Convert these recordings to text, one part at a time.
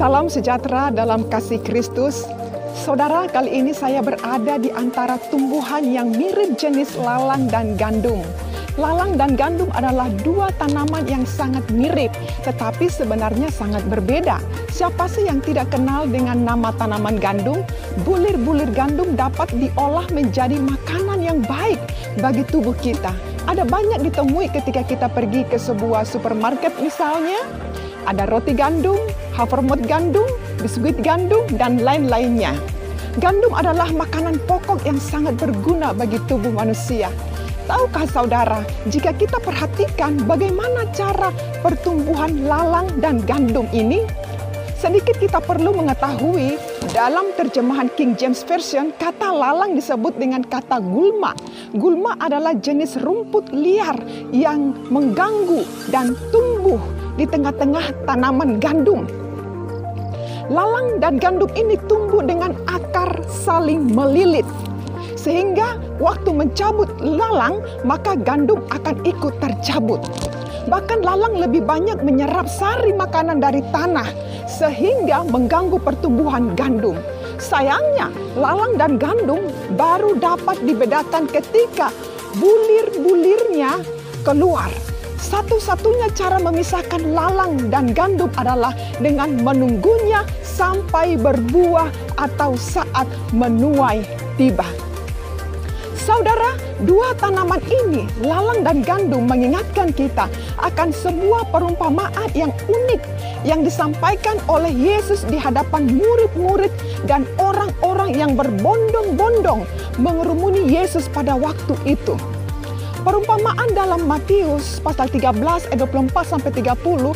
Salam sejahtera dalam kasih Kristus. Saudara, kali ini saya berada di antara tumbuhan yang mirip jenis lalang dan gandum. Lalang dan gandum adalah dua tanaman yang sangat mirip, tetapi sebenarnya sangat berbeda. Siapa sih yang tidak kenal dengan nama tanaman gandum? Bulir-bulir gandum dapat diolah menjadi makanan yang baik bagi tubuh kita. Ada banyak ditemui ketika kita pergi ke sebuah supermarket misalnya. Ada roti gandum, havermut gandum, biskuit gandum, dan lain-lainnya. Gandum adalah makanan pokok yang sangat berguna bagi tubuh manusia. Tahukah saudara, jika kita perhatikan bagaimana cara pertumbuhan lalang dan gandum ini? Sedikit kita perlu mengetahui, dalam terjemahan King James Version, kata lalang disebut dengan kata gulma. Gulma adalah jenis rumput liar yang mengganggu dan tumbuh di tengah-tengah tanaman gandum. Lalang dan gandum ini tumbuh dengan akar saling melilit. Sehingga waktu mencabut lalang, maka gandum akan ikut tercabut. Bahkan lalang lebih banyak menyerap sari makanan dari tanah, sehingga mengganggu pertumbuhan gandum. Sayangnya, lalang dan gandum baru dapat dibedakan ketika bulir-bulirnya keluar. Satu-satunya cara memisahkan lalang dan gandum adalah dengan menunggunya sampai berbuah atau saat menuai tiba. Saudara, dua tanaman ini, lalang dan gandum, mengingatkan kita akan sebuah perumpamaan yang unik yang disampaikan oleh Yesus di hadapan murid-murid dan orang-orang yang berbondong-bondong mengerumuni Yesus pada waktu itu. Perumpamaan dalam Matius pasal 13 ayat 24-30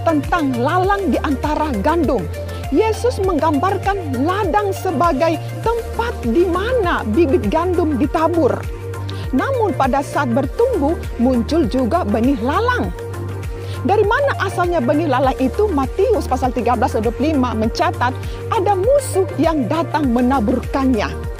tentang lalang di antara gandum. Yesus menggambarkan ladang sebagai tempat di mana bibit gandum ditabur. Namun pada saat bertumbuh muncul juga benih lalang. Dari mana asalnya benih lalang itu? Matius pasal 13 ayat 25 mencatat ada musuh yang datang menaburkannya.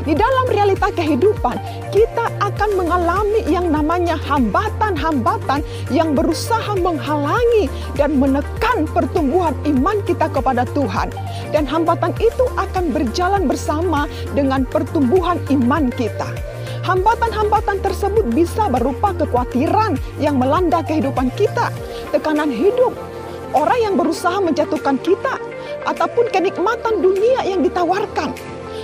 Di dalam realita kehidupan, kita akan mengalami yang namanya hambatan-hambatan yang berusaha menghalangi dan menekan pertumbuhan iman kita kepada Tuhan. Dan hambatan itu akan berjalan bersama dengan pertumbuhan iman kita. Hambatan-hambatan tersebut bisa berupa kekhawatiran yang melanda kehidupan kita, tekanan hidup, orang yang berusaha menjatuhkan kita, ataupun kenikmatan dunia yang ditawarkan.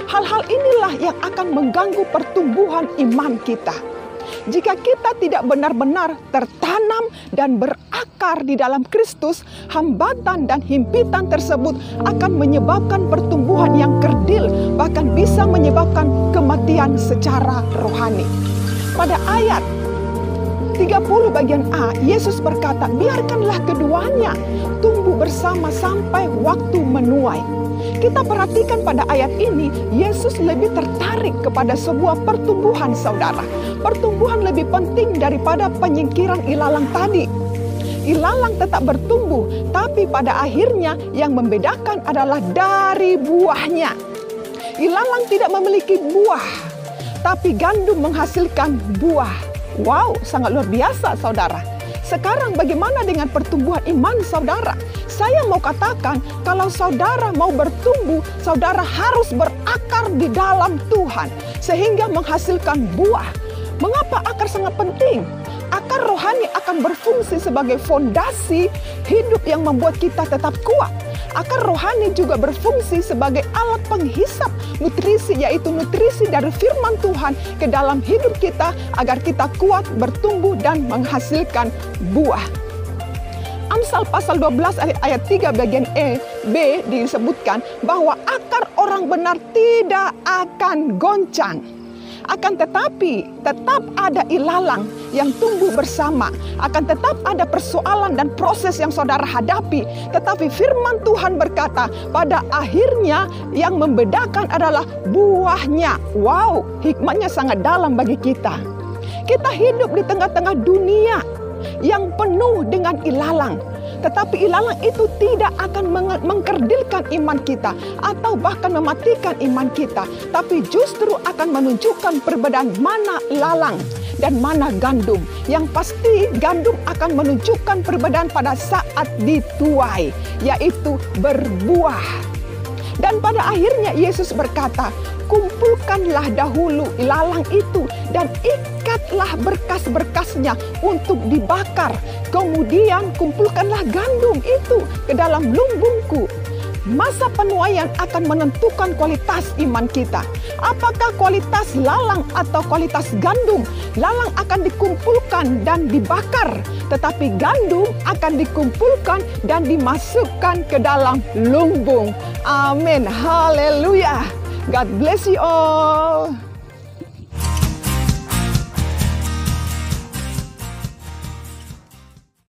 Hal-hal inilah yang akan mengganggu pertumbuhan iman kita. Jika kita tidak benar-benar tertanam dan berakar di dalam Kristus, hambatan dan himpitan tersebut akan menyebabkan pertumbuhan yang kerdil, bahkan bisa menyebabkan kematian secara rohani. Pada ayat 30 bagian A, Yesus berkata, biarkanlah keduanya tumbuh bersama sampai waktu menuai. Kita perhatikan pada ayat ini, Yesus lebih tertarik kepada sebuah pertumbuhan, saudara. Pertumbuhan lebih penting daripada penyingkiran ilalang tadi. Ilalang tetap bertumbuh, tapi pada akhirnya yang membedakan adalah dari buahnya. Ilalang tidak memiliki buah, tapi gandum menghasilkan buah. Wow, sangat luar biasa, saudara. Sekarang bagaimana dengan pertumbuhan iman saudara? Saya mau katakan, kalau saudara mau bertumbuh, saudara harus berakar di dalam Tuhan, sehingga menghasilkan buah. Mengapa akar sangat penting? Akar rohani akan berfungsi sebagai fondasi hidup yang membuat kita tetap kuat. Akar rohani juga berfungsi sebagai alat penghisap nutrisi, yaitu nutrisi dari firman Tuhan ke dalam hidup kita agar kita kuat, bertumbuh, dan menghasilkan buah. Amsal pasal 12 ayat 3 bagian B disebutkan bahwa akar orang benar tidak akan goncang. Akan tetapi tetap ada ilalang yang tumbuh bersama. Akan tetap ada persoalan dan proses yang saudara hadapi. Tetapi firman Tuhan berkata, pada akhirnya yang membedakan adalah buahnya. Wow, hikmahnya sangat dalam bagi kita. Kita hidup di tengah-tengah dunia yang penuh dengan ilalang. Tetapi ilalang itu tidak akan mengkerdilkan iman kita atau bahkan mematikan iman kita. Tapi justru akan menunjukkan perbedaan mana lalang dan mana gandum. Yang pasti gandum akan menunjukkan perbedaan pada saat dituai, yaitu berbuah. Dan pada akhirnya Yesus berkata, kumpulkanlah dahulu ilalang itu dan ikatlah berkas-berkasnya untuk dibakar. Kemudian kumpulkanlah gandum itu ke dalam lumbungku. Masa penuaian akan menentukan kualitas iman kita. Apakah kualitas lalang atau kualitas gandum? Lalang akan dikumpulkan dan dibakar, tetapi gandum akan dikumpulkan dan dimasukkan ke dalam lumbung. Amin. Haleluya. God bless you all.